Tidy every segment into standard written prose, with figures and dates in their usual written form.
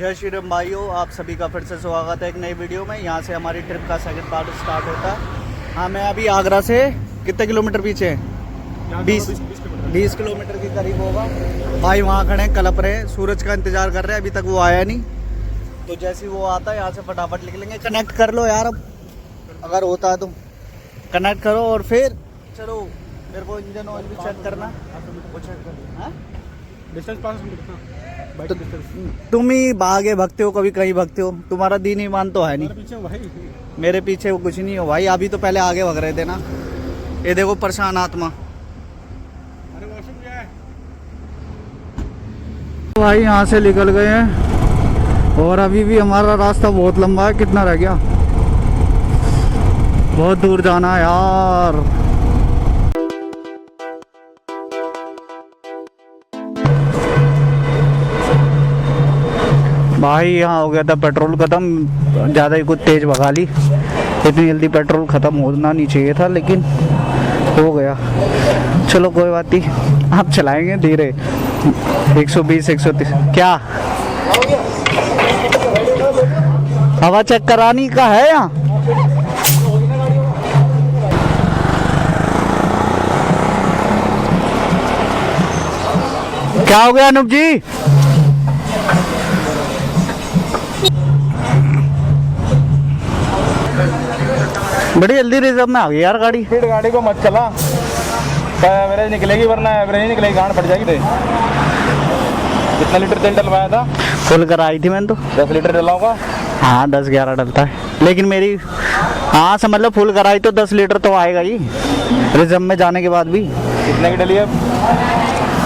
जय श्री राम भाइयों, आप सभी का फिर से स्वागत है एक नई वीडियो में। यहाँ से हमारी ट्रिप का सेकंड पार्ट स्टार्ट होता है। हाँ, मैं अभी आगरा से कितने किलोमीटर पीछे है? 20 किलोमीटर के करीब होगा। भाई वहाँ खड़े हैं, कलप रहे हैं, सूरज का इंतज़ार कर रहे हैं, अभी तक वो आया नहीं। तो जैसे ही वो आता है यहाँ से फटाफट निकलेंगे। कनेक्ट कर लो यार, अब अगर होता है तो कनेक्ट करो और फिर चलो। मेरे को इंजन ऑयल भी चेक करना, वो चेक करना। हाँ, डिस्टेंस पास तो तुम ही भागे भगते हो, कभी कहीं भगते हो। तुम्हारा दीन ईमान तो है नहीं। पीछे भाई, मेरे पीछे वो कुछ नहीं हो भाई। अभी तो पहले आगे भग रहे थे ना। ये देखो परेशान आत्मा। अरे वॉशरूम क्या है भाई यहाँ से निकल गए हैं और अभी भी हमारा रास्ता बहुत लंबा है। कितना रह गया? बहुत दूर जाना है यार। भाई यहाँ हो गया था पेट्रोल ख़त्म। ज़्यादा ही कुछ तेज़ भगा ली। इतनी जल्दी पेट्रोल ख़त्म होना नहीं चाहिए था, लेकिन हो गया। चलो कोई बात नहीं, आप चलाएंगे धीरे। 120 130 क्या हवा चेक करानी का है यहाँ? क्या हो गया अनूप जी? बड़ी जल्दी रिजर्व में आ गई यार गाड़ी। स्पीड गाड़ी को मत चला, एवरेज निकलेगी, वरना एवरेज नहीं निकलेगी, गांड फट जाएगी। थे कितना लीटर तेल डलवाया था? फुल कराई थी मैंने तो। 10 लीटर डला होगा। हाँ 10-11 डलता है, लेकिन मेरी हाँ समझ लो फुल कराई तो 10 लीटर तो आएगा ही रिजर्व में जाने के बाद भी। कितने की डली है?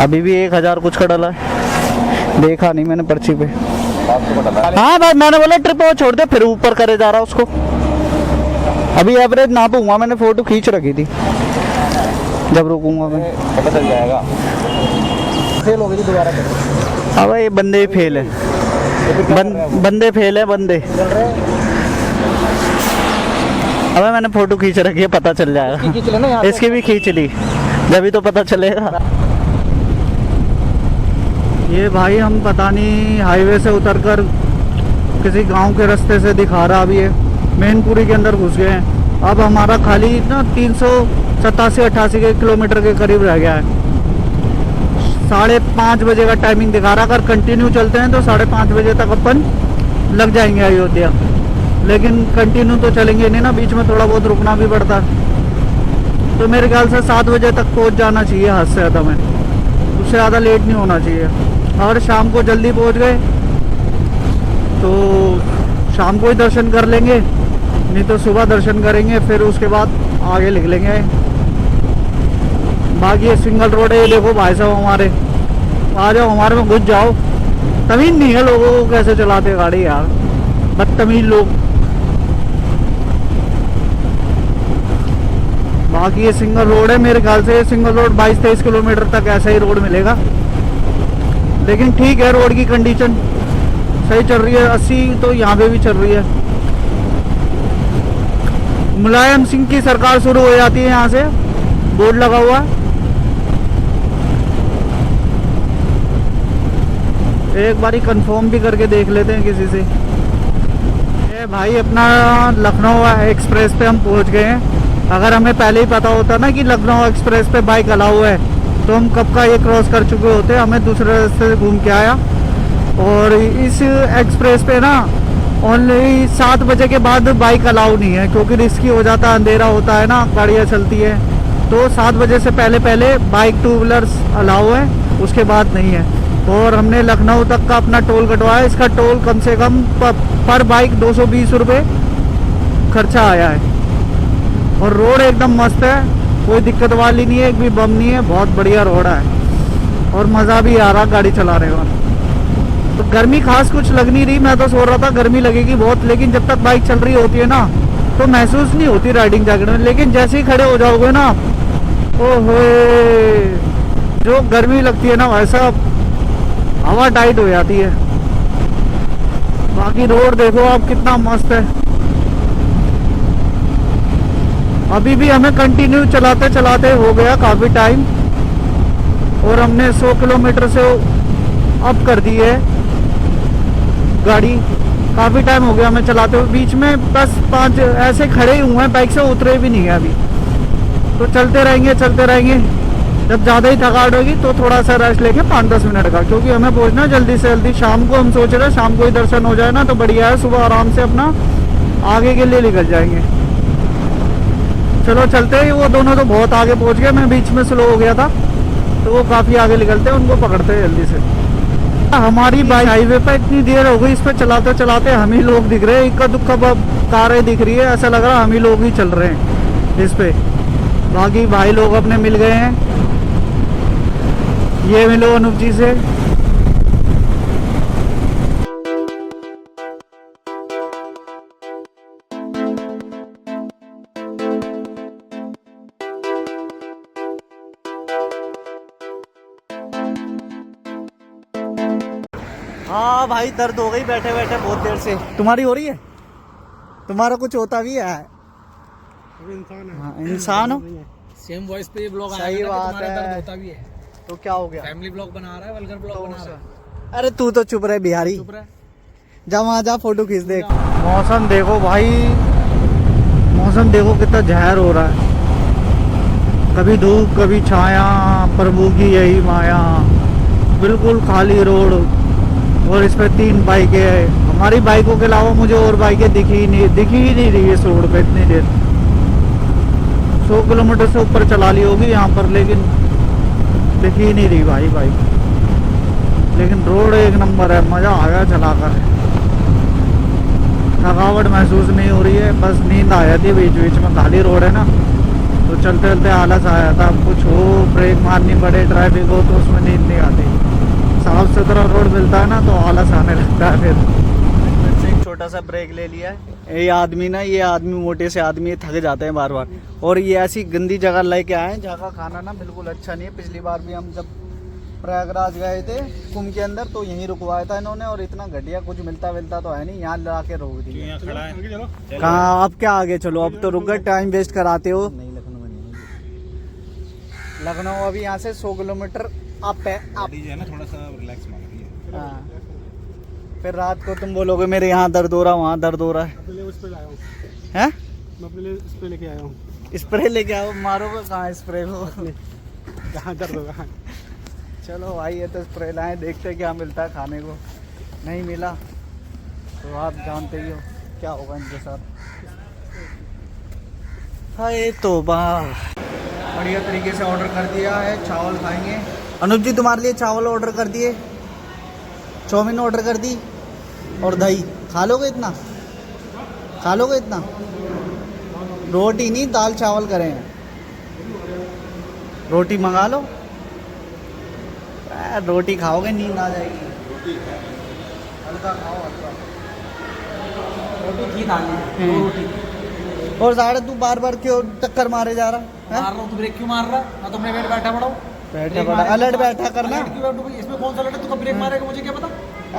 अभी भी 1000 कुछ का डला है, देखा नहीं मैंने पर्ची पे। आपको पता था? हाँ भाई, मैंने बोला ट्रिप वो छोड़ दे, फिर ऊपर करे जा रहा उसको। अभी एवरेज नापूंगा, मैंने फोटो खींच रखी थी जब रुकूंगा मैं। पता चल जाएगा। फेल हो गई दोबारा करो। अब ये बंदे ही फेल है, बंदे फेल है बंदे। अबे मैंने फोटो खींच रखी है, पता चल जाएगा। इसकी भी खींच ली, जब तो पता चलेगा। ये भाई हम पता नहीं हाईवे से उतरकर किसी गांव के रास्ते से दिखा रहा। अभी ये मैनपुरी के अंदर घुस गए हैं। अब हमारा खाली ना 387-88 किलोमीटर के करीब रह गया है। 5:30 बजे का टाइमिंग दिखा रहा। अगर कंटिन्यू चलते हैं तो 5:30 बजे तक अपन लग जाएंगे अयोध्या। लेकिन कंटिन्यू तो चलेंगे नहीं ना, बीच में थोड़ा बहुत रुकना भी पड़ता है। तो मेरे ख्याल से 7 बजे तक पहुंच जाना चाहिए हद से ज़्यादा में, उससे ज़्यादा लेट नहीं होना चाहिए। और शाम को जल्दी पहुंच गए तो शाम को ही दर्शन कर लेंगे, नहीं तो सुबह दर्शन करेंगे, फिर उसके बाद आगे निकलेंगे। बाकी ये सिंगल रोड है। ये देखो भाई साहब हमारे, आ जाओ हमारे में घुस जाओ। तमीज़ नहीं है लोगों को कैसे चलाते गाड़ी यार, बदतमीज लोग। बाकी ये सिंगल रोड है, मेरे ख्याल से ये सिंगल रोड 22-23 किलोमीटर तक ऐसा ही रोड मिलेगा। लेकिन ठीक है, रोड की कंडीशन सही चल रही है। 80 तो यहाँ पे भी चल रही है। मुलायम सिंह की सरकार शुरू हो जाती है, यहाँ से बोर्ड लगा हुआ है। एक बारी कंफर्म भी करके देख लेते हैं किसी से। ये भाई अपना लखनऊ एक्सप्रेस पे हम पहुँच गए हैं। अगर हमें पहले ही पता होता ना कि लखनऊ एक्सप्रेस पे बाइक अलाउ है, तो हम कब का ये क्रॉस कर चुके होते। हमें दूसरे रास्ते से घूम के आया। और इस एक्सप्रेस पे ना ओनली 7 बजे के बाद बाइक अलाउ नहीं है, क्योंकि रिस्की हो जाता है, अंधेरा होता है ना, गाड़ियाँ चलती है। तो 7 बजे से पहले बाइक 2 व्हीलर्स अलाउ है, उसके बाद नहीं है। और हमने लखनऊ तक का अपना टोल कटवाया। इसका टोल कम से कम पर बाइक 220 रुपये खर्चा आया है। और रोड एकदम मस्त है, कोई दिक्कत वाली नहीं है, एक भी बम नहीं है, बहुत बढ़िया रोड है और मज़ा भी आ रहा गाड़ी चलाने का। तो गर्मी खास कुछ लग नहीं रही। मैं तो सोच रहा था गर्मी लगेगी बहुत, लेकिन जब तक बाइक चल रही होती है ना तो महसूस नहीं होती राइडिंग जैकेट में। लेकिन जैसे ही खड़े हो जाओगे ना, ओहो, जो गर्मी लगती है ना वैसा हवा टाइट हो जाती है। बाकी रोड देखो आप कितना मस्त है। अभी भी हमें कंटिन्यू चलाते चलाते हो गया काफ़ी टाइम और हमने 100 किलोमीटर से अप कर दी है। गाड़ी, काफ़ी टाइम हो गया हमें चलाते हुए। बीच में बस 5 ऐसे खड़े ही हुए हैं, बाइक से उतरे भी नहीं है अभी। तो चलते रहेंगे। जब ज़्यादा ही थकावट होगी तो थोड़ा सा रेस्ट लेके 5-10 मिनट का, क्योंकि हमें पहुंचना है जल्दी से जल्दी। शाम को हम सोच रहे हैं शाम को ही दर्शन हो जाए ना तो बढ़िया है, सुबह आराम से अपना आगे के लिए निकल जाएंगे। चलो चलते हैं। वो दोनों तो बहुत आगे पहुंच गए, मैं बीच में स्लो हो गया था, तो वो काफ़ी आगे निकलते हैं, उनको पकड़ते हैं जल्दी से। हमारी बाइक हाईवे पे इतनी देर हो गई, इस पे चलाते चलाते हम ही लोग दिख रहे हैं, इक्का दुक्का कारें दिख रही है, ऐसा लग रहा है हम ही लोग ही चल रहे हैं इस पे। बाकी भाई लोग अपने मिल गए हैं, ये मिलो अनूप जी से। हाँ भाई, दर्द हो गई बैठे बैठे बहुत देर से। तुम्हारी हो रही है? तुम्हारा कुछ होता भी है? इंसान है। हाँ, इंसान हो। सेम वॉइस पे ये ब्लॉग आया सही था कि बात तुम्हारा है। दर्द होता भी है। तो क्या हो गया? फैमिली ब्लॉग बना रहा है, वल्गर ब्लॉग बना रहा है। अरे तू तो चुप रहे बिहारी, चुप रहा है। जा वहाँ जा फोटो खींच दे। मौसम देखो भाई, मौसम देखो कितना जहर हो रहा है, कभी धूप कभी छाया, प्रभु की यही माया। बिल्कुल खाली रोड, और इस पे 3 बाइकें हैं। हमारी बाइकों के अलावा मुझे और बाइकें दिखी ही नहीं रही इस रोड पे इतनी देर। 100 किलोमीटर से ऊपर चला ली होगी यहाँ पर, लेकिन दिखी ही नहीं रही भाई बाइक। लेकिन रोड एक नंबर है, मज़ा आ गया चलाकर। थकावट महसूस नहीं हो रही है, बस नींद आ जाती है बीच बीच में, खाली रोड है ना, तो चलते चलते आलस आ जाता है। कुछ हो, ब्रेक मारनी पड़े, ट्रैफिक हो, तो उसमें नींद नहीं आती। साफ सुथरा रोड मिलता है ना तो आलस आने लगता है। फिर एक छोटा सा ब्रेक ले लिया है। ये आदमी मोटे से आदमी थक जाते हैं बार बार, और ये ऐसी गंदी जगह लेके आए हैं जहाँ का खाना ना बिल्कुल अच्छा नहीं है। पिछली बार भी हम जब प्रयागराज गए थे कुंभ के अंदर, तो यहीं रुकवाया था इन्होंने, और इतना घटिया कुछ मिलता तो है नहीं, यहाँ ला के रोक दिया। कहाँ अब क्या आगे चलो, अब तो रुक गए, टाइम वेस्ट कराते हो। नहीं, लखनऊ में नहीं, लखनऊ अभी यहाँ से 100 किलोमीटर अप है। आप ना थोड़ा सा रिलैक्स मांग रही है। हाँ, फिर रात को तुम बोलोगे मेरे यहाँ दर्द हो रहा, वहाँ दर्द हो रहा है। अपने लिए उस पे लाया हूँ, हैं? मैं अपने लिए स्प्रे लेके आया हूँ। स्प्रे लेके आओ, मारोगे कहाँ स्प्रे को? जहाँ दर्द होगा। चलो भाई, ये तो स्प्रे लाए, देखते क्या मिलता है खाने को। नहीं मिला तो आप जानते ही हो क्या होगा इनके साथ। हाय तौबा। बढ़िया तरीके से ऑर्डर कर दिया है, चावल खाएंगे। अनुज जी तुम्हारे लिए चावल ऑर्डर कर दिए, चाउमीन ऑर्डर कर दी, और दही। खा लोगे इतना? खा लोगे इतना? रोटी नहीं, दाल चावल करें। रोटी मंगा लो। रोटी खाओगे नींद आ जाएगी। हल्का खाओ, हल्का। रोटी थी खानी, रोटी। और साढ़े तू बार बार क्यों टक्कर मारे जा रहा है? मार रहा हूँ तो ब्रेक क्यों मार रहा? मैं तो अपने वेट बैठा पड़ा हूँ। बैठा बड़ा अलर्ट बैठा करना। अलर्ट क्यों बैठूं भाई? इसमें कौन सा अलर्ट है? तू कब ब्रेक मारेगा मुझे क्या पता?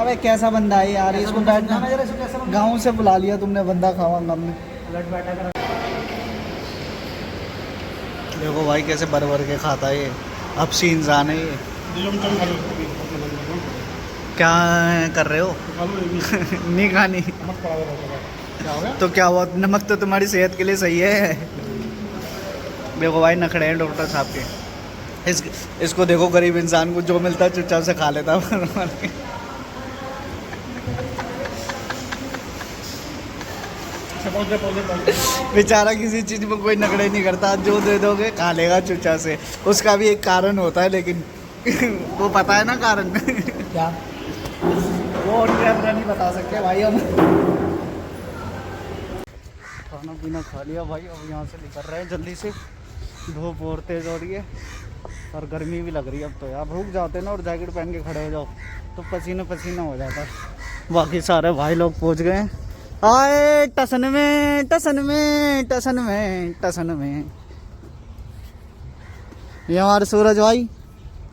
अबे कैसा बंदा है यार, इसको बैठना। गाँव से बुला लिया तुमने बंदा, खावांगा हमने। अलर्ट बैठा कर। देखो भाई कैसे भर भर के खाता है ये, अब सी इंसान है ये। क्या कर रहे हो? नहीं खानी क्या हो गया? तो क्या हुआ, नमक तो तुम्हारी सेहत के लिए सही है। देखो भाई नखड़े हैं डॉक्टर साहब के। इसको देखो, गरीब इंसान को जो मिलता है चुपचाप से खा लेता है। बेचारा किसी चीज़ में कोई नखड़े नहीं करता, जो दे दोगे खा लेगा चुपचाप से। उसका भी एक कारण होता है, लेकिन वो पता है ना कारण। क्या? वो और कैमरा नहीं बता सकते भाई हम। खाना पीना खा लिया भाई, अब यहाँ से निकल रहे हैं जल्दी से। धूप और तेज हो रही है और गर्मी भी लग रही है अब तो यार। रुक जाते ना और जैकेट पहन के खड़े हो जाओ तो पसीना पसीना हो जाता है। बाकी सारे भाई लोग पहुँच गए हैं। आए टसन में टसन में टसन में टसन में। ये हमारे सूरज भाई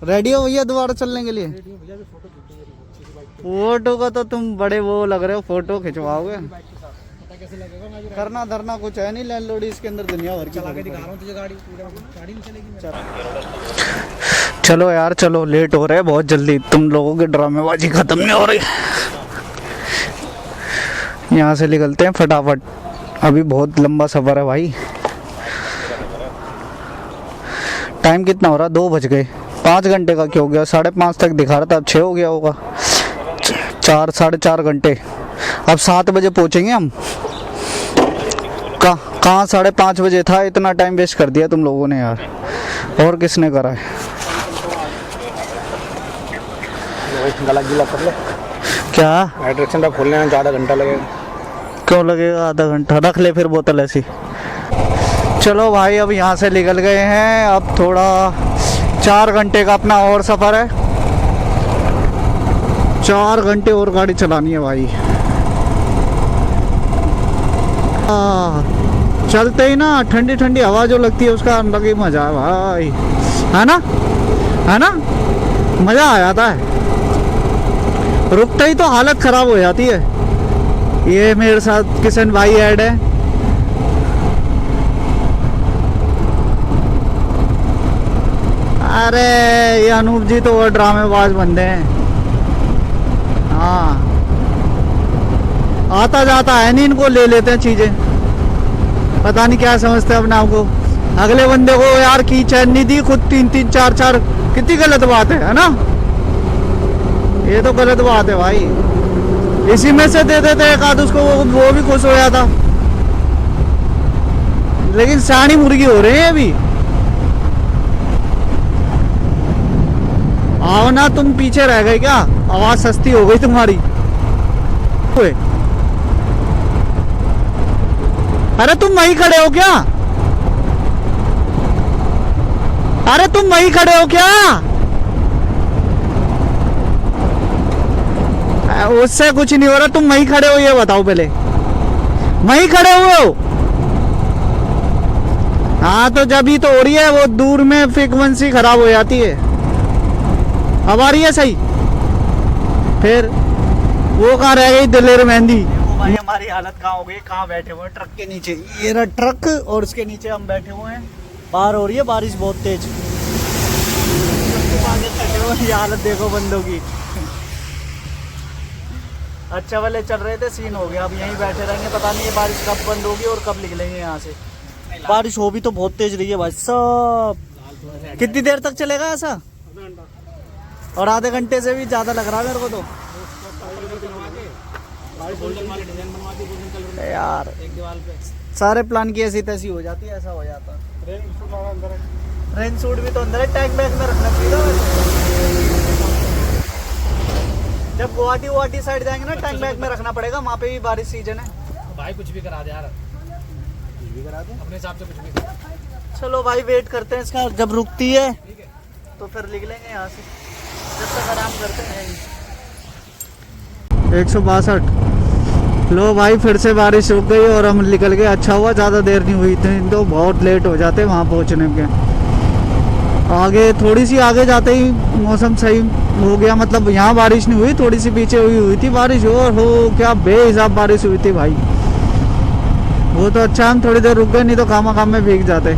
रेडी हो भैया दोबारा चलने के लिए? फोटो का तो तुम बड़े वो लग रहे हो, फोटो खिंचवाओगे। कैसे लगेगा? मैं करना धरना कुछ है नहीं, लैंड लोड इसके अंदर दुनिया भर की चला के दिखा रहा हूँ तुझे गाड़ी नहीं चलेगी। चलो यार चलो, लेट हो रहे हैं बहुत जल्दी, तुम लोगों के ड्रामेबाजी खत्म नहीं हो रही। यहाँ से निकलते हैं फटाफट, अभी बहुत लंबा सफ़र है भाई। टाइम कितना हो रहा, 2 बज गए। 5 घंटे का क्यों हो गया, 5:30 तक दिखा रहा था, अब 6 हो गया होगा। 4 साढ़े 4 घंटे। अब 7 बजे पहुँचेंगे हम। कहाँ 5:30 बजे था, इतना टाइम वेस्ट कर दिया तुम लोगों ने यार, और किसने करा है। गला गीला कर ले। क्या हाइड्रेक्शन का खोलने में ज़्यादा घंटा लगेगा। क्यों लगेगा, आधा घंटा रख ले फिर बोतल ऐसी। चलो भाई अब यहाँ से निकल गए हैं, अब थोड़ा 4 घंटे का अपना और सफ़र है। 4 घंटे और गाड़ी चलानी है भाई। चलते ही ना ठंडी ठंडी हवा जो लगती है उसका अलग ही मज़ा है भाई, है ना, है ना, मज़ा आ जाता है। रुकते ही तो हालत ख़राब हो जाती है। ये मेरे साथ किशन भाई ऐड है। अरे ये अनूप जी तो वो ड्रामेबाज बंदे हैं। हाँ, आता जाता है नहीं, इनको ले लेते हैं चीज़ें, पता नहीं क्या समझते हैं अपने आप को। अगले बंदे को यार की चैन नहीं दी, खुद 3-3 4-4, कितनी गलत बात है ना। ये तो गलत बात है भाई। इसी में से दे देते एक आध उसको, वो भी खुश हो जाता। लेकिन सानी मुर्गी हो रहे हैं अभी। आओ ना, तुम पीछे रह गए क्या, आवाज सस्ती हो गई तुम्हारी। अरे तुम वहीं खड़े हो क्या, अरे तुम वहीं खड़े हो क्या, उससे कुछ नहीं हो रहा, तुम वहीं खड़े हो ये बताओ पहले, वहीं खड़े हुए हो। हाँ तो जब ही तो हो रही है, वो दूर में फ्रीक्वेंसी खराब हो जाती है। अब आ रही है सही, फिर वो कहाँ रह गई दिलेर मेहंदी। भाई हमारी हालत कहाँ हो गई, कहाँ बैठे हुए हैं, ट्रक के नीचे। ये रहा ट्रक और उसके नीचे हम बैठे हुए हैं। बाहर हो रही है बारिश बहुत तेज, आगे खड़े हुए, ये हालत देखो बंदों की। अच्छा वाले चल रहे थे, सीन हो गया, अब यहीं बैठे रहेंगे, पता नहीं ये बारिश कब बंद होगी और कब निकलेंगे यहाँ से। बारिश हो भी तो बहुत तेज रही है भाई साहब। कितनी देर तक चलेगा ऐसा, और आधे घंटे से भी ज़्यादा लग रहा है मेरे को तो यार। सारे प्लान की ऐसी तैसी हो जाती है, ऐसा हो जाता है। रेन सूट भी तो अंदर है, टैंक बैग में रखना चाहिए। जब गुवाहाटी साइड जाएंगे ना, टैंक बैग में रखना पड़ेगा, वहाँ पे भी बारिश सीजन है भाई। कुछ भी करा दे यार, कुछ भी करा दे अपने हिसाब से, कुछ भी करा। चलो भाई वेट करते हैं इसका, जब रुकती है तो फिर निकलेंगे यहाँ से, जब तक आराम करते हैं। 162। लो भाई फिर से बारिश रुक गई और हम निकल गए। अच्छा हुआ ज़्यादा देर नहीं हुई थी, तो बहुत लेट हो जाते वहाँ पहुँचने के। आगे थोड़ी सी आगे जाते ही मौसम सही हो गया, मतलब यहाँ बारिश नहीं हुई, थोड़ी सी पीछे हुई थी बारिश, और हो क्या बेहिसाब बारिश हुई थी भाई। वो तो अच्छा हम थोड़ी देर रुक गए, नहीं तो काम में भीग जाते।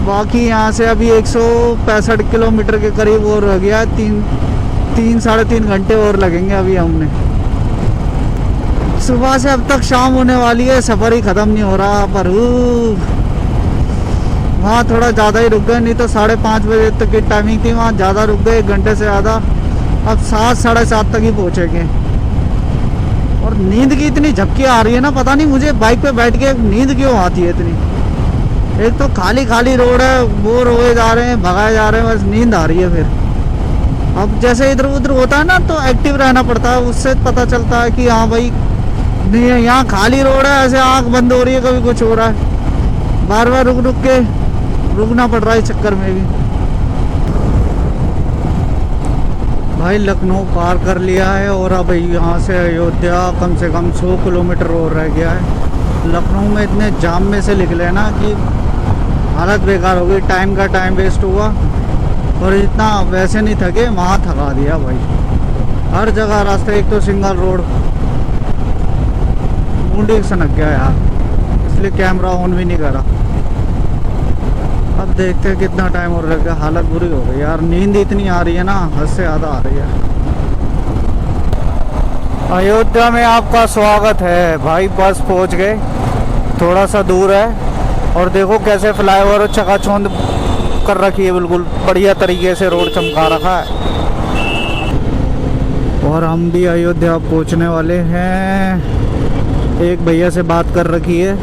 बाकी यहाँ से अभी 165 किलोमीटर के करीब और रह गया, 3 3 घंटे और लगेंगे अभी हमने। सुबह से अब तक शाम होने वाली है, सफ़र ही ख़त्म नहीं हो रहा। पर वहाँ थोड़ा ज़्यादा ही रुक गए, नहीं तो 5:30 बजे तक की टाइमिंग थी, वहाँ ज़्यादा रुक गए, 1 घंटे से ज़्यादा। अब 7 साढ़े 7 तक ही पहुँचेंगे। और नींद की इतनी झपकी आ रही है ना, पता नहीं मुझे बाइक पे बैठ के नींद क्यों आती है इतनी। एक तो खाली रोड है, बोर हुए जा रहे हैं, भगाए जा रहे हैं, बस नींद आ रही है। फिर अब जैसे इधर उधर होता है ना, तो एक्टिव रहना पड़ता है, उससे पता चलता है कि हाँ भाई नहीं, यहाँ खाली रोड है, ऐसे आँख बंद हो रही है, कभी कुछ हो रहा है, बार बार रुक के रुकना पड़ रहा है इस चक्कर में भी। भाई लखनऊ पार कर लिया है और अब यहाँ से अयोध्या कम से कम 100 किलोमीटर और रह गया है। लखनऊ में इतने जाम में से निकले ना कि हालत बेकार हो गई, टाइम वेस्ट हुआ, और इतना वैसे नहीं थके, वहाँ थका दिया भाई। हर जगह रास्ते, एक तो सिंगल रोड, मुंडी सनक गया यार, इसलिए कैमरा ऑन भी नहीं करा। अब देखते हैं कितना टाइम और लग गया। हालत बुरी हो गई यार, नींद इतनी आ रही है ना, हद से ज़्यादा आ रही है। अयोध्या में आपका स्वागत है भाई। बस पहुंच गए, थोड़ा सा दूर है और देखो कैसे फ्लाईओवर चकाचौंध कर रखी है, बिल्कुल बढ़िया तरीके से रोड चमका रखा है। और हम भी अयोध्या पहुंचने वाले हैं। एक भैया से बात कर रखी है,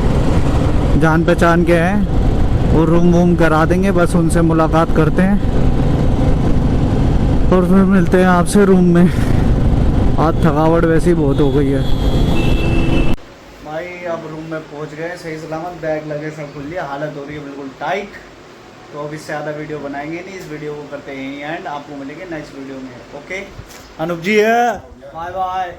जान पहचान के हैं, और रूम वूम करा देंगे। बस उनसे मुलाकात करते हैं और फिर मिलते हैं आपसे रूम में। आज थकावट वैसे ही बहुत हो गई है भाई। अब रूम में पहुंच गए सही सलामत, बैग लगे सब खुल लिया, हालत हो रही है बिल्कुल टाइट। तो अब इससे ज़्यादा वीडियो बनाएंगे नहीं, इस वीडियो को करते हैं एंड आपको मिलेंगे नेक्स्ट वीडियो में। ओके अनूप जी है, बाय बाय।